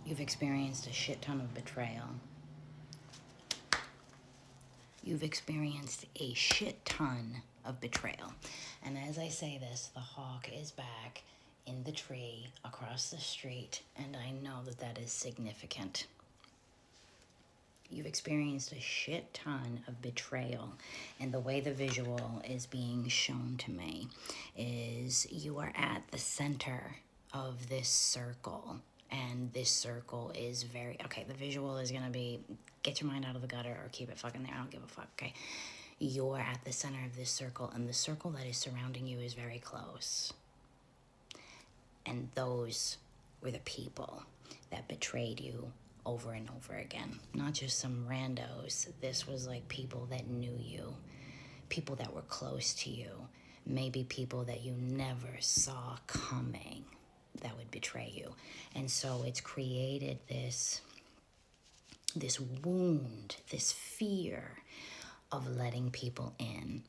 You've experienced a shit ton of betrayal. You've experienced a shit ton of betrayal. And as I say this, the hawk is back in the tree across the street, and I know that that is significant. You've experienced a shit ton of betrayal, and the way the visual is being shown to me is you are at the center of this circle, and this circle is very okay. The visual is gonna be get your mind out of the gutter or keep it fucking there. I don't give a fuck. Okay, you're at the center of this circle, and the circle that is surrounding you is very close, and those were the people that betrayed you over and over again. Not just some randos. This was like people that knew you, people that were close to you, maybe people that you never saw coming that would betray you. And so it's created this wound, this fear of letting people in,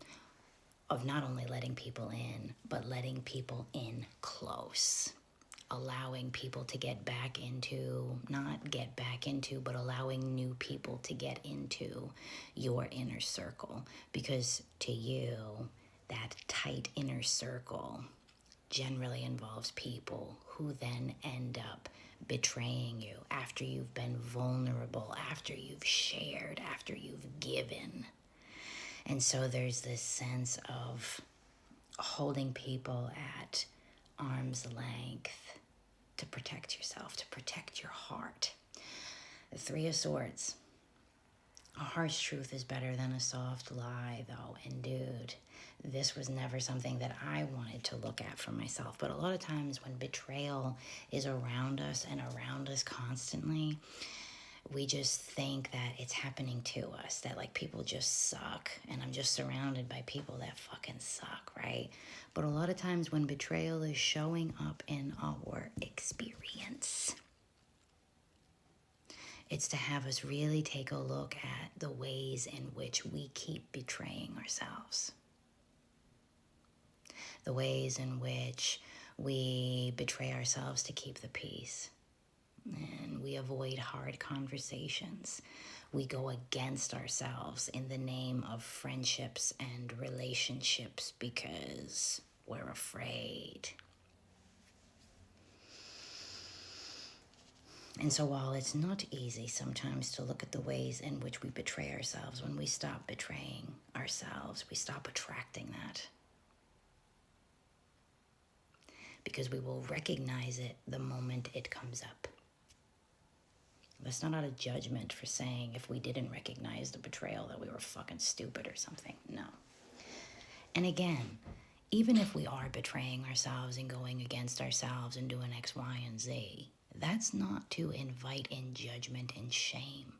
of not only letting people in, but letting people in close. Allowing people to get back into, not get back into, but allowing new people to get into your inner circle. Because to you, that tight inner circle generally involves people who then end up betraying you after you've been vulnerable, after you've shared, after you've given. And so there's this sense of holding people at arm's length to protect yourself, to protect your heart. The Three of Swords. A harsh truth is better than a soft lie, though. And dude, this was never something that I wanted to look at for myself. But a lot of times when betrayal is around us and around us constantly, we just think that it's happening to us, that like people just suck and I'm just surrounded by people that fucking suck, right? But a lot of times when betrayal is showing up in our experience, it's to have us really take a look at the ways in which we keep betraying ourselves. The ways in which we betray ourselves to keep the peace. And we avoid hard conversations. We go against ourselves in the name of friendships and relationships because we're afraid. And so while it's not easy sometimes to look at the ways in which we betray ourselves, when we stop betraying ourselves, we stop attracting that. Because we will recognize it the moment it comes up. That's not out of judgment for saying if we didn't recognize the betrayal that we were fucking stupid or something. No. And again, even if we are betraying ourselves and going against ourselves and doing X, Y, and Z, that's not to invite in judgment and shame.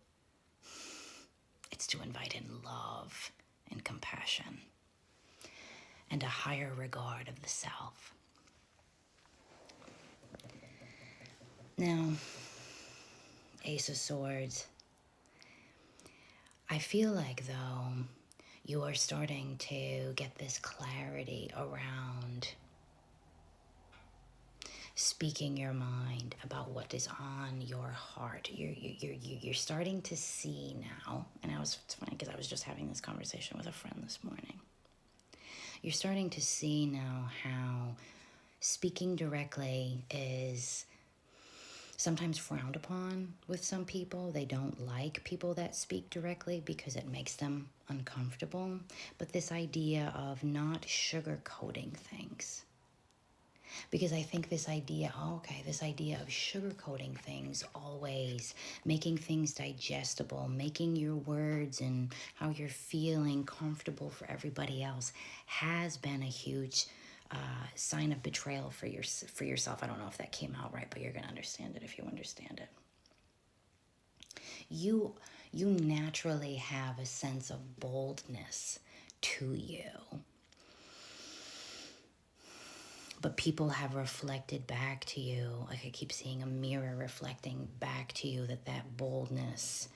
It's to invite in love and compassion and a higher regard of the self. Now, Ace of Swords. I feel like, though, you are starting to get this clarity around speaking your mind about what is on your heart. You're starting to see now, and it's funny because I was just having this conversation with a friend this morning. You're starting to see now how speaking directly is sometimes frowned upon with some people. They don't like people that speak directly because it makes them uncomfortable. But this idea of not sugarcoating things. Because I think this idea of sugarcoating things always, making things digestible, making your words and how you're feeling comfortable for everybody else has been a huge sign of betrayal for yourself. I don't know if that came out right, but you're going to understand it if you understand it. You naturally have a sense of boldness to you. But people have reflected back to you, like I keep seeing a mirror reflecting back to you that boldness,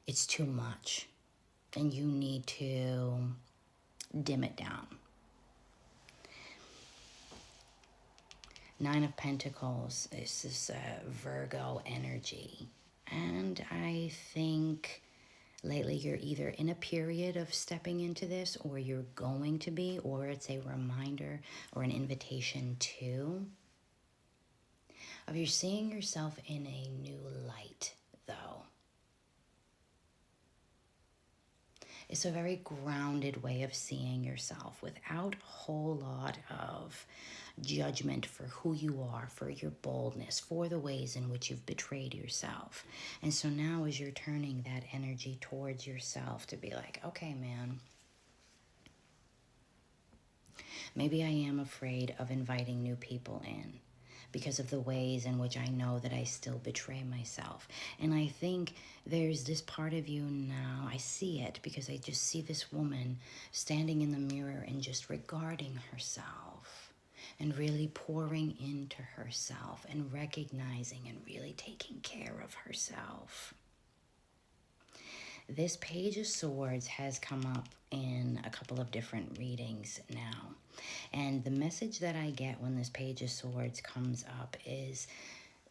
it's too much. And you need to dim it down. Nine of Pentacles is this Virgo energy. And I think lately you're either in a period of stepping into this, or you're going to be, or it's a reminder or an invitation to, of you seeing yourself in a new light, though. It's a very grounded way of seeing yourself without a whole lot of judgment for who you are, for your boldness, for the ways in which you've betrayed yourself. And so now as you're turning that energy towards yourself to be like, okay, man, maybe I am afraid of inviting new people in because of the ways in which I know that I still betray myself. And I think there's this part of you now, I see it because I just see this woman standing in the mirror and just regarding herself and really pouring into herself and recognizing and really taking care of herself. This Page of Swords has come up in a couple of different readings now. And the message that I get when this Page of Swords comes up is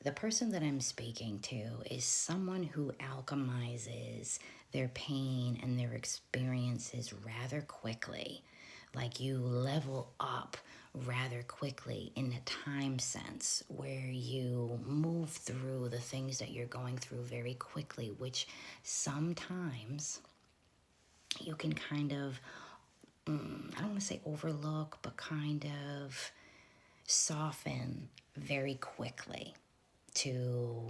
the person that I'm speaking to is someone who alchemizes their pain and their experiences rather quickly. Like you level up rather quickly in a time sense where you move through the things that you're going through very quickly, which sometimes you can kind of, I don't want to say overlook, but kind of soften very quickly to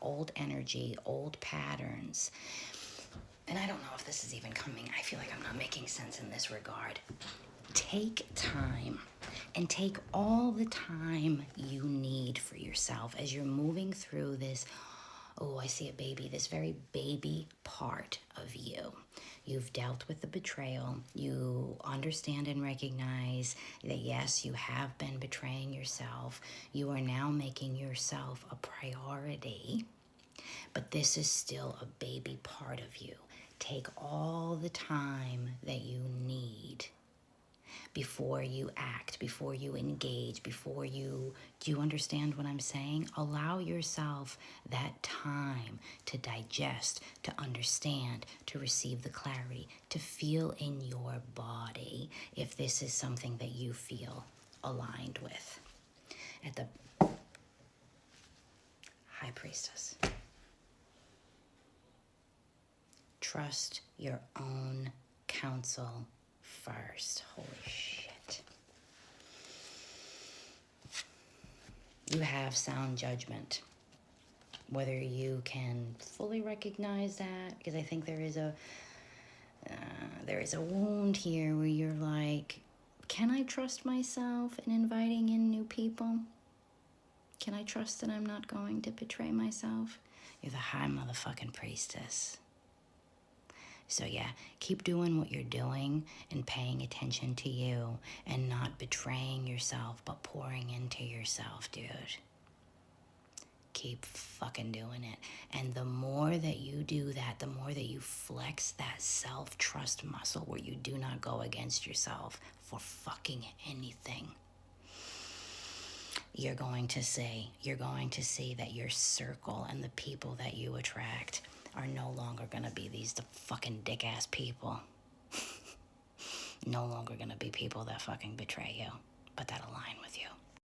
old energy, old patterns. And I don't know if this is even coming. I feel like I'm not making sense in this regard. Take time and take all the time you need for yourself as you're moving through this, oh, I see a baby, this very baby part of you. You've dealt with the betrayal. You understand and recognize that, yes, you have been betraying yourself. You are now making yourself a priority, but this is still a baby part of you. Take all the time that you need before you act, before you engage, before you, do you understand what I'm saying? Allow yourself that time to digest, to understand, to receive the clarity, to feel in your body if this is something that you feel aligned with. At the High Priestess. Trust your own counsel first. Holy shit. You have sound judgment. Whether you can fully recognize that, because I think there is a wound here where you're like, can I trust myself in inviting in new people? Can I trust that I'm not going to betray myself? You're the High motherfucking Priestess. So yeah, keep doing what you're doing and paying attention to you and not betraying yourself, but pouring into yourself, dude. Keep fucking doing it. And the more that you do that, the more that you flex that self-trust muscle where you do not go against yourself for fucking anything. You're going to see that your circle and the people that you attract are no longer going to be these fucking dick-ass people. No longer going to be people that fucking betray you, but that align with you.